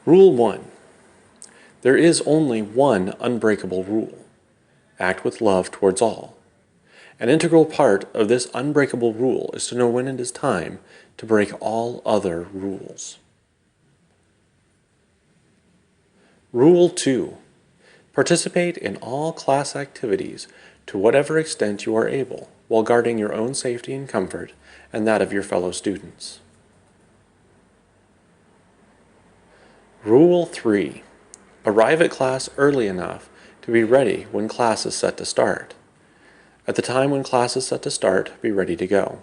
Rule 1. There is only one unbreakable rule. Act with love towards all. An integral part of this unbreakable rule is to know when it is time to break all other rules. Rule 2. Participate in all class activities to whatever extent you are able, while guarding your own safety and comfort and that of your fellow students. Rule 3. Arrive at class early enough to be ready when class is set to start. At the time when class is set to start, be ready to go.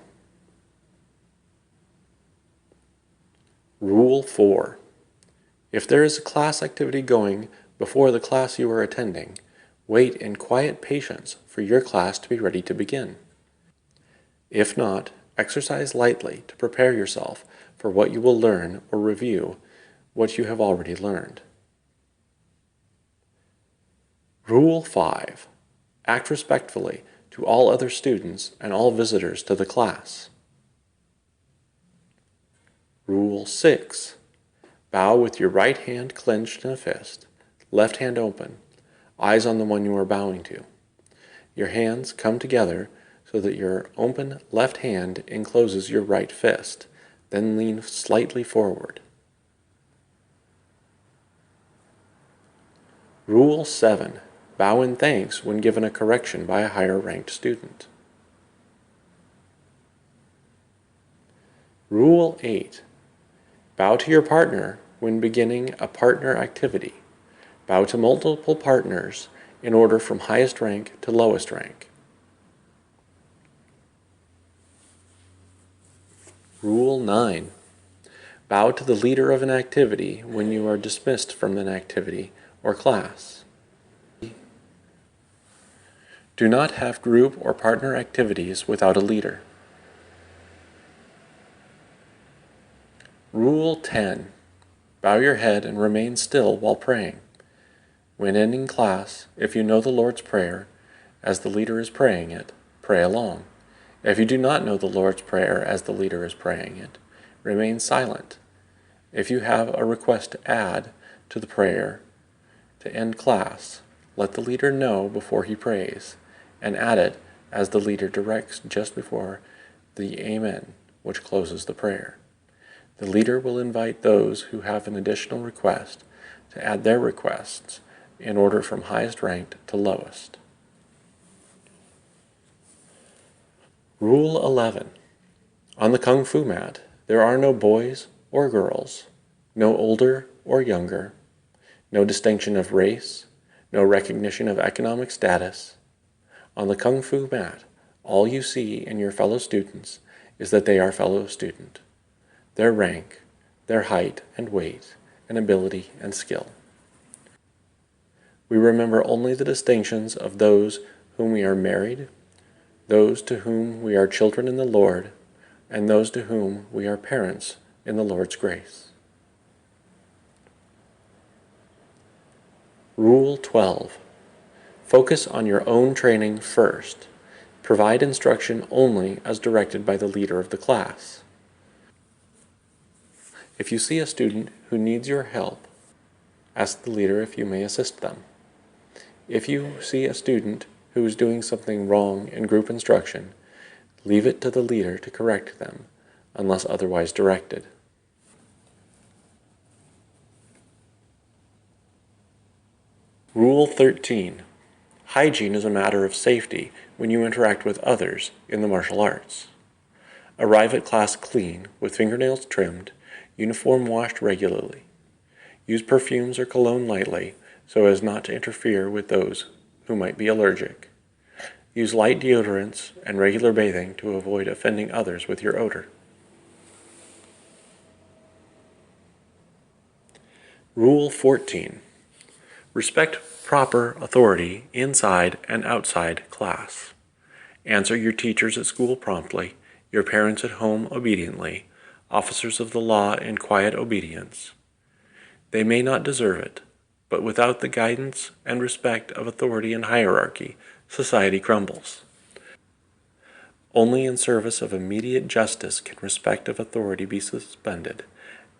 Rule 4. If there is a class activity going before the class you are attending, wait in quiet patience for your class to be ready to begin. If not, exercise lightly to prepare yourself for what you will learn or review what you have already learned. Rule 5. Act respectfully to all other students and all visitors to the class. Rule 6. Bow with your right hand clenched in a fist, left hand open, eyes on the one you are bowing to. Your hands come together so that your open left hand encloses your right fist, then lean slightly forward. Rule 7. Bow in thanks when given a correction by a higher-ranked student. Rule 8. Bow to your partner when beginning a partner activity. Bow to multiple partners in order from highest rank to lowest rank. Rule 9. Bow to the leader of an activity when you are dismissed from an activity or class. Do not have group or partner activities without a leader. Rule 10. Bow your head and remain still while praying. When ending class, if you know the Lord's Prayer, as the leader is praying it, pray along. If you do not know the Lord's Prayer as the leader is praying it, remain silent. If you have a request to add to the prayer to end class, let the leader know before he prays, and add it as the leader directs just before the Amen, which closes the prayer. The leader will invite those who have an additional request to add their requests in order from highest ranked to lowest. Rule 11. On the Kung Fu mat, there are no boys or girls, no older or younger, no distinction of race, no recognition of economic status. On the Kung Fu mat, all you see in your fellow students is that they are fellow student, their rank, their height and weight, and ability and skill. We remember only the distinctions of those whom we are married, those to whom we are children in the Lord, and those to whom we are parents in the Lord's grace. Rule 12. Focus on your own training first. Provide instruction only as directed by the leader of the class. If you see a student who needs your help, ask the leader if you may assist them. If you see a student who is doing something wrong in group instruction, leave it to the leader to correct them, unless otherwise directed. Rule 13. Hygiene is a matter of safety when you interact with others in the martial arts. Arrive at class clean, with fingernails trimmed, uniform washed regularly. Use perfumes or cologne lightly so as not to interfere with those who might be allergic. Use light deodorants and regular bathing to avoid offending others with your odor. Rule 14. Respect proper authority inside and outside class. Answer your teachers at school promptly, your parents at home obediently, officers of the law in quiet obedience. They may not deserve it, but without the guidance and respect of authority and hierarchy, society crumbles. Only in service of immediate justice can respect of authority be suspended,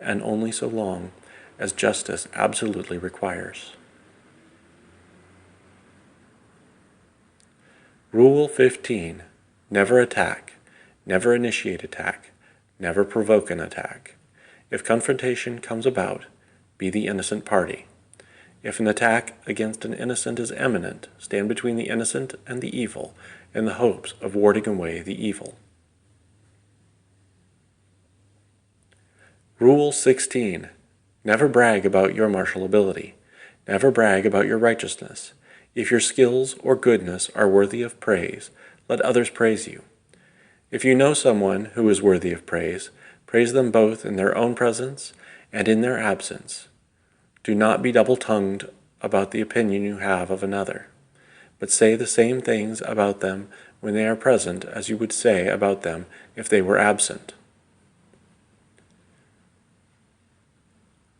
and only so long as justice absolutely requires. Rule 15. Never attack. Never initiate attack. Never provoke an attack. If confrontation comes about, be the innocent party. If an attack against an innocent is imminent, stand between the innocent and the evil in the hopes of warding away the evil. Rule 16. Never brag about your martial ability. Never brag about your righteousness. If your skills or goodness are worthy of praise, let others praise you. If you know someone who is worthy of praise, praise them both in their own presence and in their absence. Do not be double-tongued about the opinion you have of another, but say the same things about them when they are present as you would say about them if they were absent.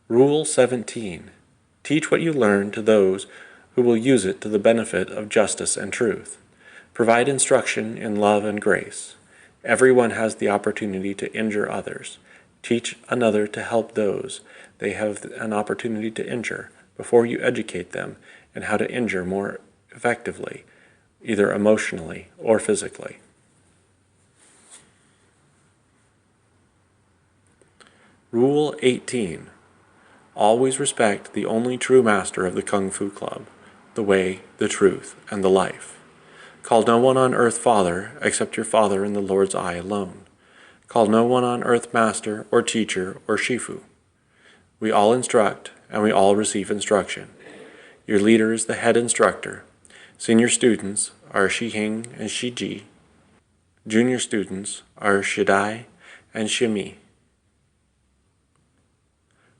Rule 17. Teach what you learn to those who will use it to the benefit of justice and truth. Provide instruction in love and grace. Everyone has the opportunity to injure others. Teach another to help those they have an opportunity to injure before you educate them in how to injure more effectively, either emotionally or physically. Rule 18. Always respect the only true master of the Kung Fu Club, the way, the truth, and the life. Call no one on earth Father except your Father in the Lord's eye alone. Call no one on earth Master or Teacher or Shifu. We all instruct, and we all receive instruction. Your leader is the head instructor. Senior students are Shihing and Shiji. Junior students are Shidai and Shimi.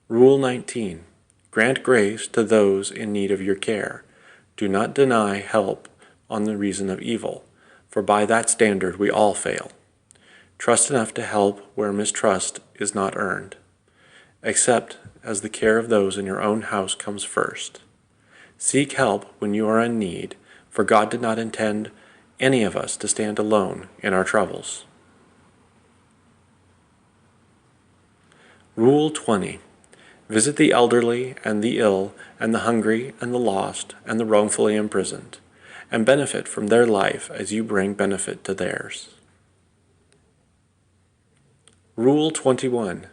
Rule 19. Grant grace to those in need of your care. Do not deny help on the reason of evil, for by that standard we all fail. Trust enough to help where mistrust is not earned. Accept as the care of those in your own house comes first. Seek help when you are in need, for God did not intend any of us to stand alone in our troubles. Rule 20. Visit the elderly and the ill and the hungry and the lost and the wrongfully imprisoned, and benefit from their life as you bring benefit to theirs. Rule 21.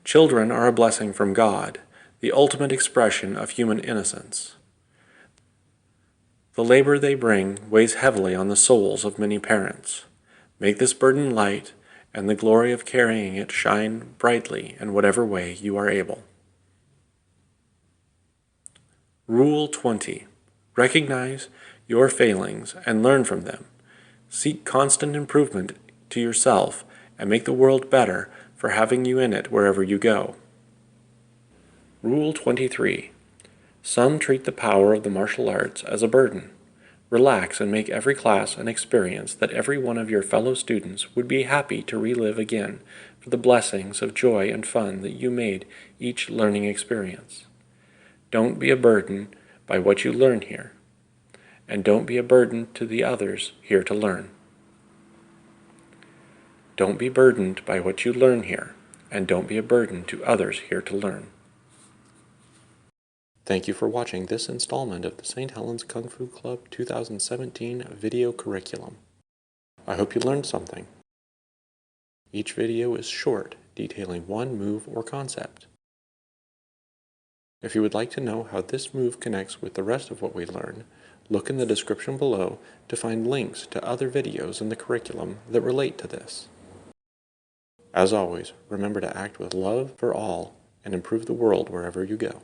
Children are a blessing from God, the ultimate expression of human innocence. The labor they bring weighs heavily on the souls of many parents. Make this burden light, and the glory of carrying it shine brightly in whatever way you are able. Rule 20. Recognize your failings and learn from them. Seek constant improvement to yourself and make the world better for having you in it wherever you go. Rule 23. Some treat the power of the martial arts as a burden. Relax and make every class an experience that every one of your fellow students would be happy to relive again for the blessings of joy and fun that you made each learning experience. Don't be a burden by what you learn here, and don't be a burden to the others here to learn. Don't be burdened by what you learn here, and don't be a burden to others here to learn. Thank you for watching this installment of the St. Helens Kung Fu Club 2017 video curriculum. I hope you learned something. Each video is short, detailing one move or concept. If you would like to know how this move connects with the rest of what we learn, look in the description below to find links to other videos in the curriculum that relate to this. As always, remember to act with love for all and improve the world wherever you go.